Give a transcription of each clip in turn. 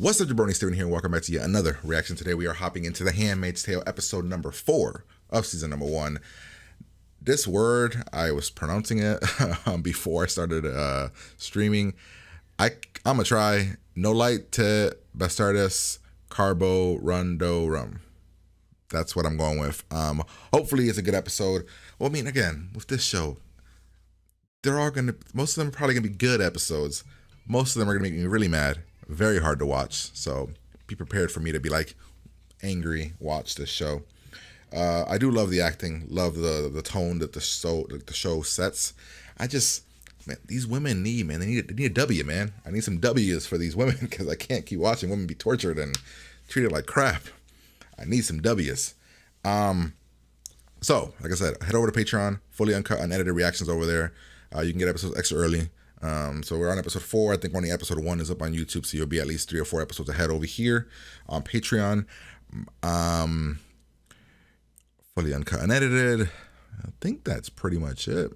What's up, Jabroni? Steven here, and welcome back to yet another reaction. Today we are hopping into The Handmaid's Tale, episode number 4 of season number 1. This word, I was pronouncing it before I started streaming. I'm gonna try Nolite to Bastardes Carborundorum. That's what I'm going with. Hopefully it's a good episode. Well, I mean, again, with this show, most of them are probably gonna be good episodes. Most of them are gonna make me really mad. Very hard to watch, so be prepared for me to be like angry watch this show. I do love the acting, love the tone that the show sets. Man, these women need they need a W, man. I need some W's for these women because I can't keep watching women be tortured and treated like crap. I need some W's. So like I said, head over to Patreon, fully uncut, unedited reactions over there. You can get episodes extra early. So we're on episode 4. I think only episode 1 is up on YouTube, so you'll be at least 3 or 4 episodes ahead over here on Patreon. Fully uncut, unedited. I think that's pretty much it.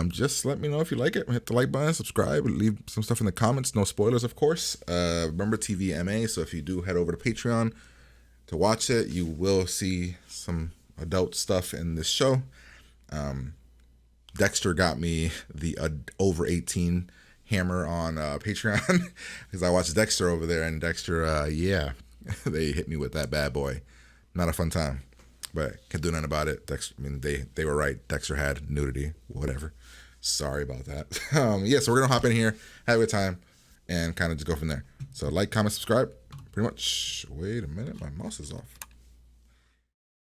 Just let me know if you like it. Hit the like button, subscribe, leave some stuff in the comments. No spoilers, of course. Remember TVMA, so if you do head over to Patreon to watch it, you will see some adult stuff in this show. Dexter got me the over 18 hammer on Patreon because I watched Dexter over there, and Dexter, yeah, they hit me with that bad boy. Not a fun time, but can't do nothing about it. Dexter, I mean, they were right. Dexter had nudity, whatever. Sorry about that. Yeah, so we're gonna hop in here, have a good time, and kind of just go from there. So like, comment, subscribe, pretty much. Wait a minute, my mouse is off.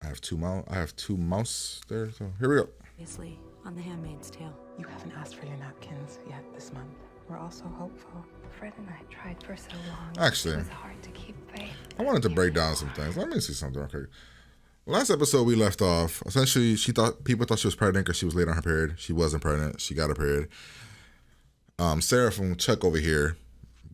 I have two mouse there. So here we go. Obviously, on The Handmaid's Tale. You haven't asked for your napkins yet this month. We're also hopeful. Fred and I tried for so long. Actually, it was hard to keep faith. I wanted to break down some things. Let me see something. Okay. Last episode we left off. Essentially, people thought she was pregnant because she was late on her period. She wasn't pregnant. She got her period. Sarah from Chuck over here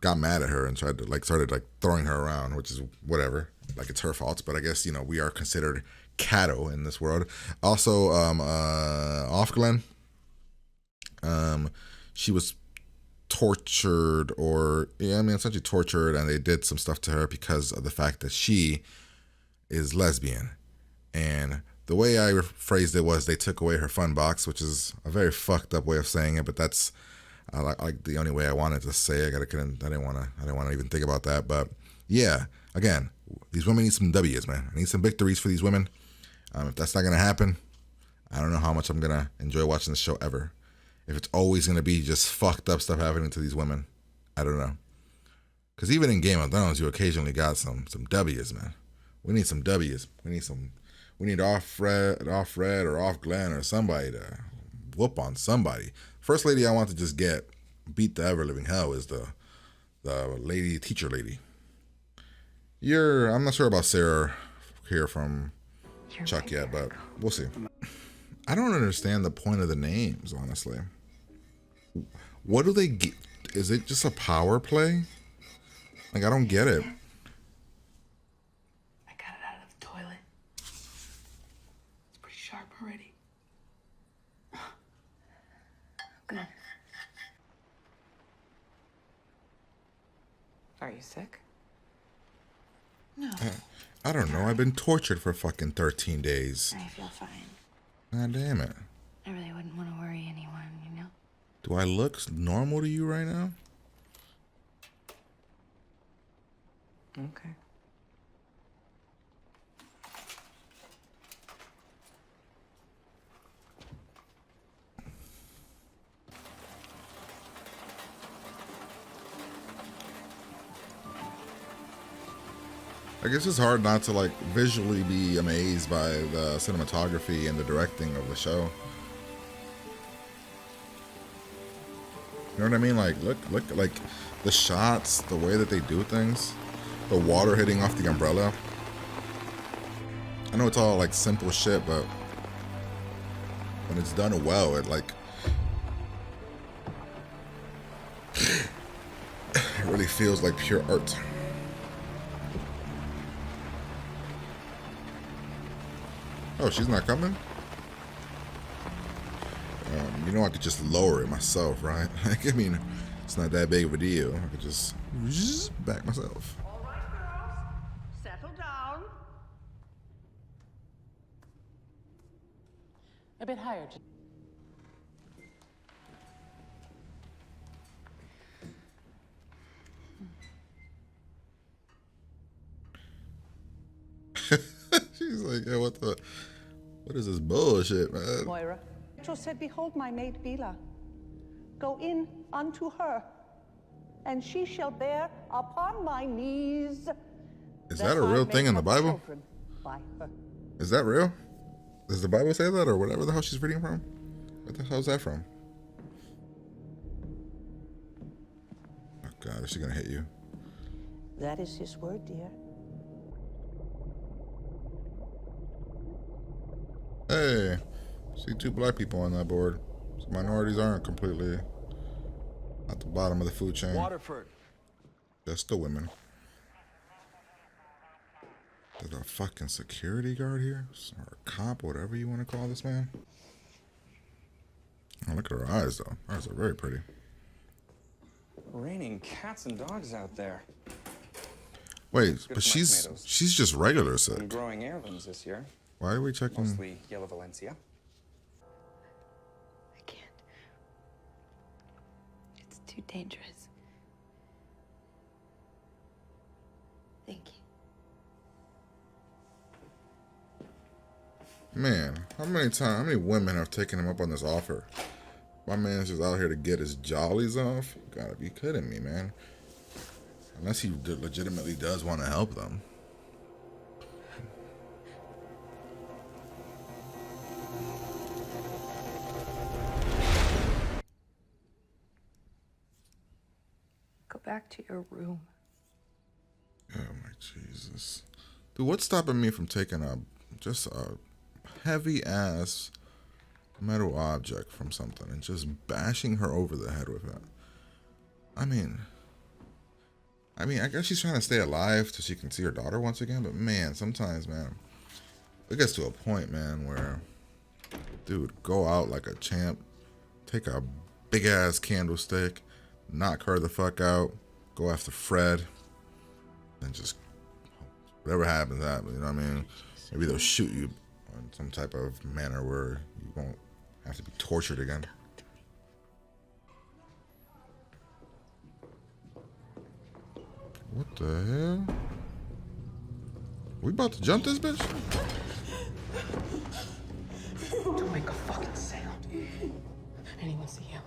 got mad at her and started throwing her around, which is whatever. Like, it's her fault. But I guess, we are considered cattle in this world. Also, off Glenn, she was tortured, essentially tortured, and they did some stuff to her because of the fact that she is lesbian. And the way I phrased it was they took away her fun box, which is a very fucked up way of saying it, but that's like the only way I wanted to say it. I didn't want to even think about that. But yeah, again, these women need some W's, man. I need some victories for these women. If that's not gonna happen, I don't know how much I'm gonna enjoy watching the show ever. If it's always gonna be just fucked up stuff happening to these women, I don't know. Because even in Game of Thrones, you occasionally got some W's, man. We need some W's. We need off Fred or off Glenn or somebody to whoop on somebody. First lady I want to just beat the ever living hell is the teacher lady. I'm not sure about Sarah here from Chuck yet, but we'll see. I don't understand the point of the names, honestly. What do they get? Is it just a power play? Like, I don't get it. I got it out of the toilet. It's pretty sharp already. Come on. Are you sick? No, I don't know. I've been tortured for fucking 13 days. I feel fine. God damn it. I really wouldn't want to worry anyone, you know? Do I look normal to you right now? Okay. I guess it's hard not to visually be amazed by the cinematography and the directing of the show. You know what I mean? Look, the shots, the way that they do things, the water hitting off the umbrella. I know it's all simple shit, but when it's done well, it really feels like pure art. Oh, she's not coming? You know I could just lower it myself, right? I mean, It's not that big of a deal. I could just back myself. All right, girls, settle down. A bit higher. She's like, yeah, what is this bullshit, man? Moira. Petro said, behold my maid Bila. Go in unto her, and she shall bear upon my knees. Is that a real thing in the Bible? By her. Is that real? Does the Bible say that, or whatever the hell she's reading from? What the hell is that from? Oh God, is she gonna hit you? That is his word, dear. Hey, see 2 black people on that board. So minorities aren't completely at the bottom of the food chain. Waterford. Just the women. There's a fucking security guard here, or a cop, whatever you want to call this man. Oh, look at her eyes, though. Her eyes are very pretty. Raining cats and dogs out there. Wait, Good but for my tomatoes. she's just regular I'm sick. growing heirlooms this year. Why are we checking? Mostly yellow Valencia. I can't. It's too dangerous. Thank you. Man, how many women have taken him up on this offer? My man's just out here to get his jollies off. You gotta be kidding me, man. Unless he legitimately does want to help them. Go back to your room. Oh my Jesus. Dude, what's stopping me from taking just a heavy ass metal object from something and just bashing her over the head with it? I mean, I guess she's trying to stay alive so she can see her daughter once again, but man, sometimes, man, it gets to a point, man, where, dude, go out like a champ, take a big ass candlestick, knock her the fuck out, go after Fred, and just whatever happens, happens. You know what I mean? Maybe they'll shoot you in some type of manner where you won't have to be tortured again. What the hell? We about to jump this bitch? Don't make a fucking sound. Anyone see him?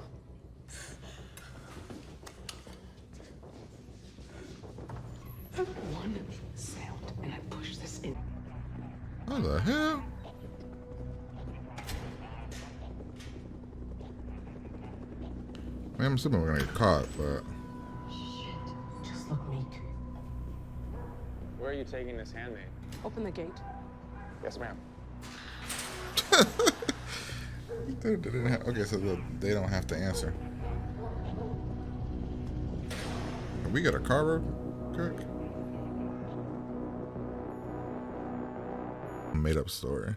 One sound, and I push this in. What the hell? Man, I'm assuming we're gonna get caught, but Just look meek. Where are you taking this handmaid? Open the gate. Yes, ma'am. they didn't have, okay, so they don't have to answer. We got a car real quick. Made up story.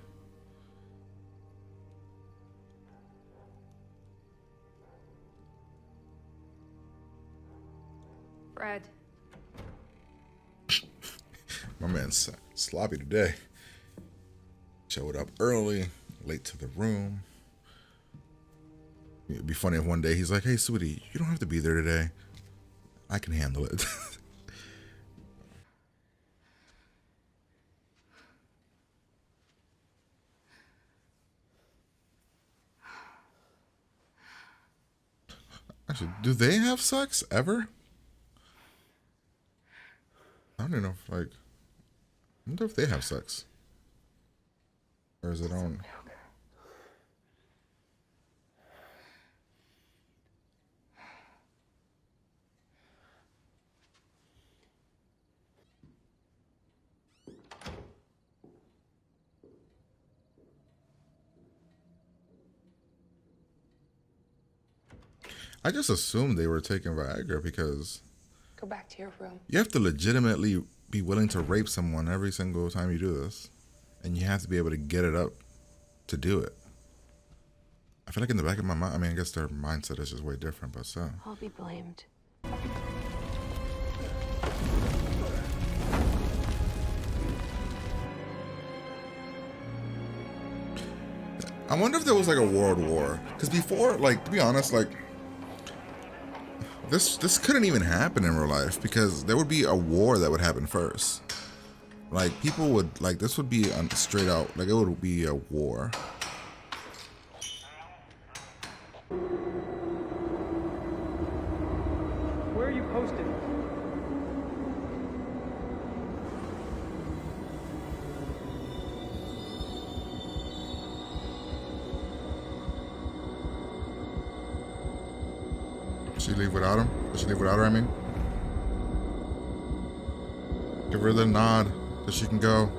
Fred. My man's sloppy today. Showed up early, late to the room. It'd be funny if one day he's like, "Hey, sweetie, you don't have to be there today. I can handle it." Actually, do they have sex ever? I don't even know if, like, I wonder if they have sex. Or is it on? I just assumed they were taking Viagra because Go back to your room. you have to legitimately be willing to rape someone every single time you do this. And you have to be able to get it up to do it. I feel like in the back of my mind, I mean, I guess their mindset is just way different, but so. I'll be blamed. I wonder if there was like a world war. Because before, like, to be honest, like, this couldn't even happen in real life because there would be a war that would happen first. Like, people would, like, this would be straight out, like, it would be a war. Where are you posted? Did she leave without him? Did she leave without her, I mean? Give her the nod that she can go.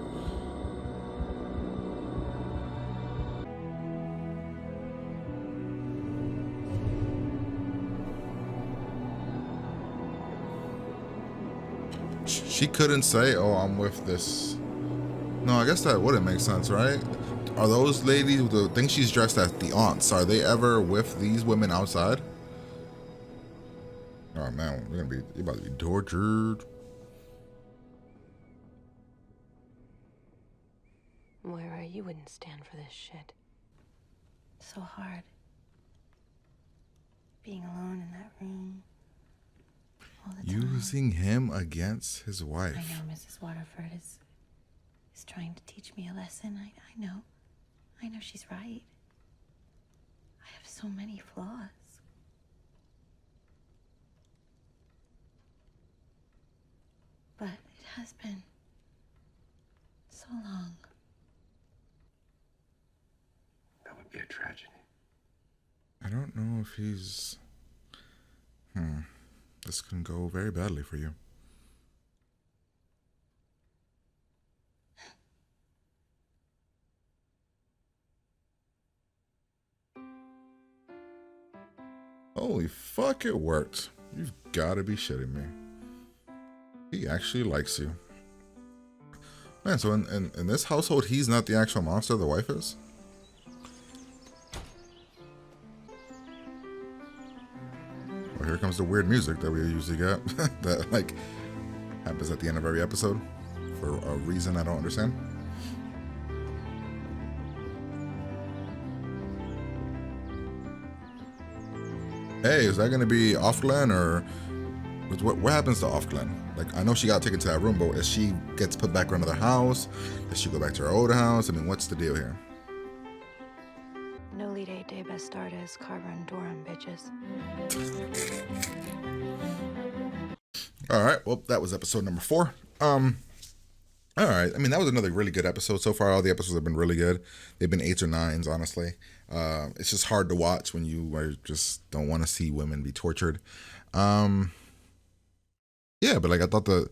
She couldn't say, oh, I'm with this. No, I guess that wouldn't make sense, right? Are those ladies, the thing she's dressed as, the aunts, are they ever with these women outside? Oh man, you're about to be tortured. Moira, you wouldn't stand for this shit. So hard. Being alone in that room. All the time. Using him against his I wife. know Mrs. Waterford is trying to teach me a lesson. I know. I know she's right. I have so many flaws. But it has been so long. That would be a tragedy. I don't know if he's... This can go very badly for you. Holy fuck, it worked. You've got to be shitting me. He actually likes you. Man, so in this household, he's not the actual monster, the wife is? Well, here comes the weird music that we usually get. That, like, happens at the end of every episode. For a reason I don't understand. Hey, is that going to be off Glen or... What happens to off Glen? Like, I know she got taken to that room, but as she gets put back around to their house, does she go back to her old house? I mean, what's the deal here? Nolite de bastardes Carborundorum, bitches. All right, well, that was episode number 4. All right, I mean, that was another really good episode. So far, all the episodes have been really good. They've been 8s or 9s, honestly. It's just hard to watch when you just don't want to see women be tortured. Yeah, but like I thought the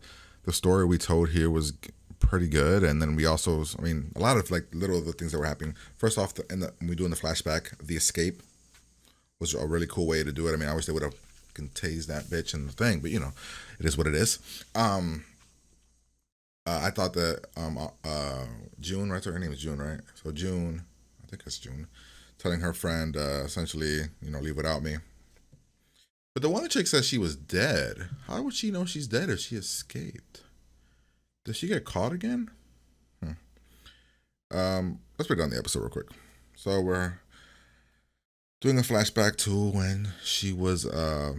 story we told here was pretty good, and then we also, I mean, a lot of like little of the things that were happening. First off, when we do in the flashback, the escape was a really cool way to do it. I mean, I wish they would have tased that bitch in the thing, but you know, it is what it is. I thought that June, right? So her name is June, right? So June, I think it's June, telling her friend essentially, you know, leave without me. But the one chick says she was dead. How would she know she's dead if she escaped? Did she get caught again? Let's break down the episode real quick. So we're doing a flashback to when she was at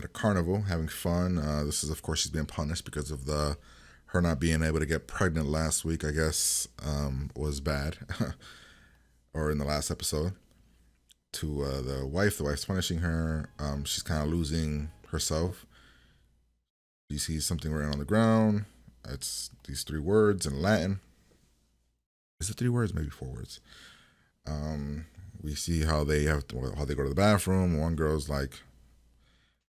a carnival having fun. This is, of course, she's being punished because of her not being able to get pregnant last week, I guess, was bad. Or in the last episode. To the wife's punishing her. She's kind of losing herself. She sees something written on the ground. It's these 3 words in Latin. Is it 3 words? Maybe 4 words. We see how they go to the bathroom. One girl's like,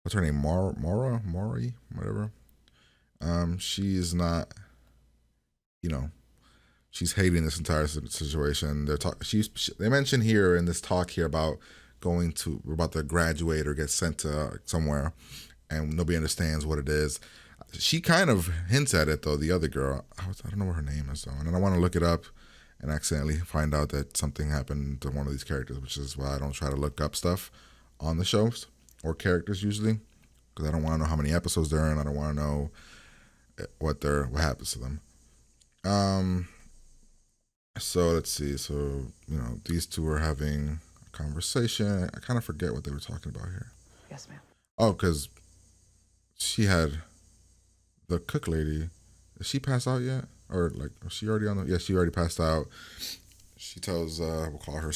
what's her name? Maury, whatever. She is not, you know, she's hating this entire situation. They mention here in this talk here about about to graduate or get sent to somewhere, and nobody understands what it is. She kind of hints at it though. The other girl, I don't know what her name is though, and I want to look it up and accidentally find out that something happened to one of these characters, which is why I don't try to look up stuff on the shows or characters usually, because I don't want to know how many episodes they're in. I don't want to know what happens to them. So let's see. So these two are having a conversation. I kind of forget what they were talking about here. Yes, ma'am. Oh, because she had the cook lady. Did she pass out yet? Or like, was she already on the? Yeah, she already passed out. She tells, we'll call her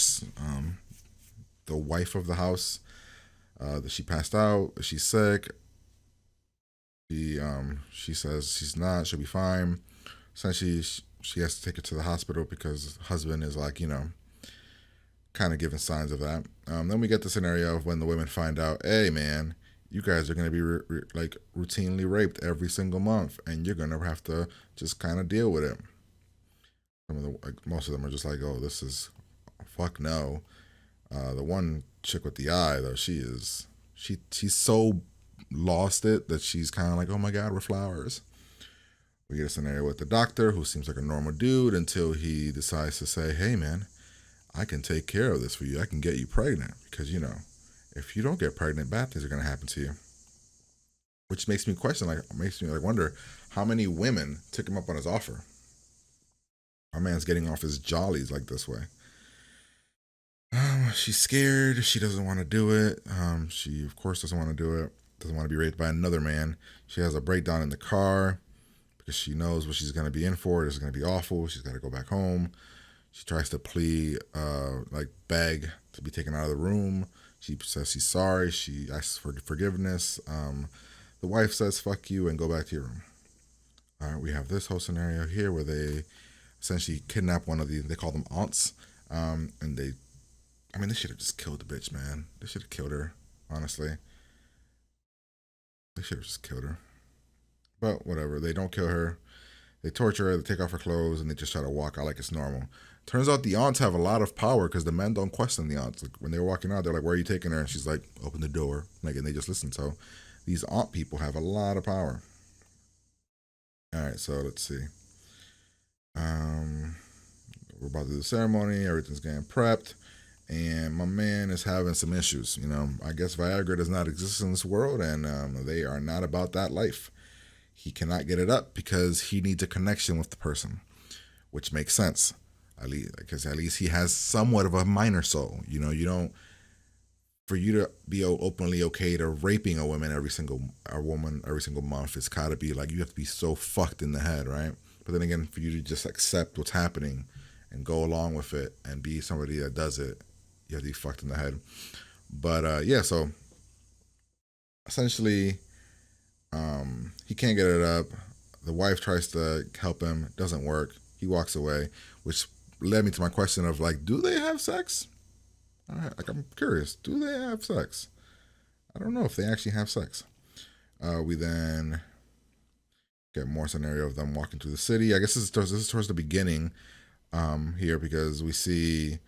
the wife of the house, that she passed out. She's sick. She says she's not. She'll be fine. Essentially, she has to take her to the hospital because husband is like, kind of giving signs of that. Then we get the scenario of when the women find out, hey man, you guys are going to be like routinely raped every single month, and you're going to have to just kind of deal with it. Most of them are just like, oh, this is fuck no. The one chick with the eye though, she's so lost it that she's kind of like, oh my god, we're flowers. We get a scenario with the doctor who seems like a normal dude until he decides to say, hey man, I can take care of this for you. I can get you pregnant because, if you don't get pregnant, bad things are going to happen to you. Which makes me wonder how many women took him up on his offer. My man's getting off his jollies like this way. She's scared. She doesn't want to do it. She, of course, doesn't want to do it. Doesn't want to be raped by another man. She has a breakdown in the car because she knows what she's going to be in for. It's going to be awful. She's got to go back home. She tries to beg to be taken out of the room. She says she's sorry. She asks for forgiveness. The wife says, fuck you, and go back to your room. All right, we have this whole scenario here where they essentially kidnap one of they call them aunts. And they should have just killed the bitch, man. They should have killed her, honestly. They should have just killed her. But whatever, they don't kill her. They torture her, they take off her clothes, and they just try to walk out like it's normal. Turns out the aunts have a lot of power because the men don't question the aunts. Like when they're walking out, they're like, where are you taking her? And she's like, open the door. And they just listen. So these aunt people have a lot of power. All right, so let's see. We're about to do the ceremony. Everything's getting prepped. And my man is having some issues. I guess Viagra does not exist in this world, and they are not about that life. He cannot get it up because he needs a connection with the person, which makes sense. Because at least he has somewhat of a minor soul. You don't, for you to be openly okay to raping a woman every single month, it's gotta be like, you have to be so fucked in the head, right? But then again, for you to just accept what's happening and go along with it and be somebody that does it, you have to be fucked in the head. But so essentially, he can't get it up. The wife tries to help him, doesn't work. He walks away, which led me to my question of like, do they have sex? I'm curious. Do they have sex? I don't know if they actually have sex. We then get more scenario of them walking through the city. I guess this is towards the beginning here because we see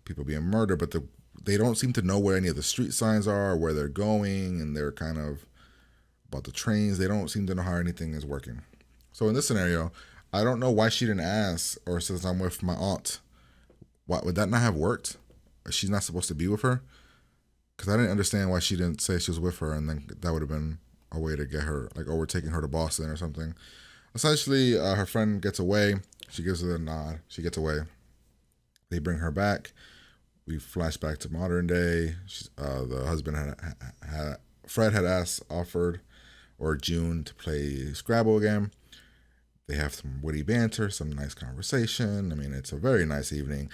people being murdered, but they don't seem to know where any of the street signs are or where they're going, and they're kind of about the trains. They don't seem to know how anything is working. So in this scenario, I don't know why she didn't ask or says I'm with my aunt. Why would that not have worked? She's not supposed to be with her? Because I didn't understand why she didn't say she was with her, and then that would have been a way to get her, like, oh, we're taking her to Boston or something. Essentially, her friend gets away. She gives her a nod. She gets away. They bring her back. We flash back to modern day. The husband Fred had offered June to play Scrabble again. They have some witty banter, some nice conversation. It's a very nice evening.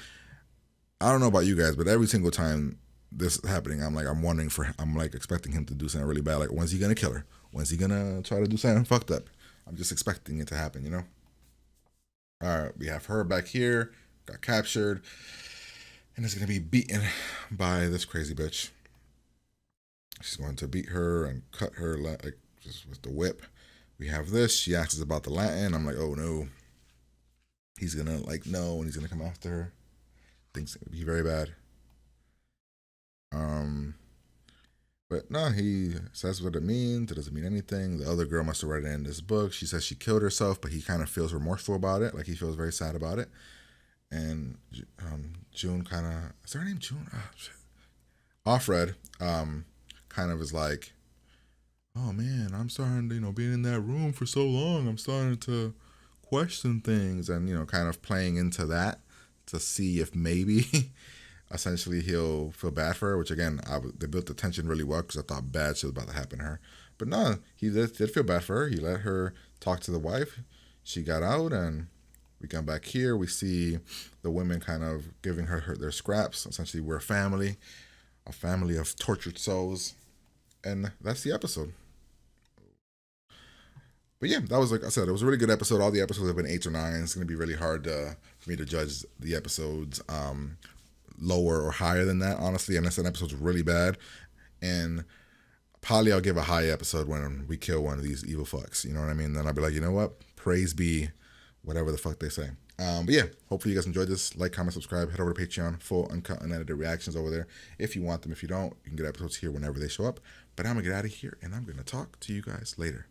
I don't know about you guys, but every single time this is happening, I'm expecting him to do something really bad. Like, when's he gonna kill her? When's he gonna try to do something fucked up? I'm just expecting it to happen, All right, we have her back here, got captured, and is gonna be beaten by this crazy bitch. She's going to beat her and cut her just with the whip. We have this. She asks us about the Latin. I'm like, oh no. He's gonna no, and he's gonna come after her. Thinks it would be very bad. But no, he says what it means. It doesn't mean anything. The other girl must have read it in this book. She says she killed herself, but he kind of feels remorseful about it. Like, he feels very sad about it. and June kind of, is her name June? Oh, shit. Offred kind of is like, oh man, I'm starting to, being in that room for so long, I'm starting to question things, and kind of playing into that to see if maybe essentially he'll feel bad for her, which again, they built the tension really well because I thought bad shit was about to happen to her. But no, he did feel bad for her. He let her talk to the wife. She got out, and we come back here. We see the women kind of giving her their scraps. Essentially, we're a family of tortured souls. And that's the episode. But yeah, that was, like I said, it was a really good episode. All the episodes have been 8s or 9s. It's going to be really hard for me to judge the episodes lower or higher than that, honestly, unless an episode's really bad. And probably I'll give a high episode when we kill one of these evil fucks. You know what I mean? Then I'll be like, you know what? Praise be whatever the fuck they say. But yeah, hopefully you guys enjoyed this. Like, comment, subscribe. Head over to Patreon. Full, uncut, unedited reactions over there if you want them. If you don't, you can get episodes here whenever they show up. But I'm going to get out of here, and I'm going to talk to you guys later.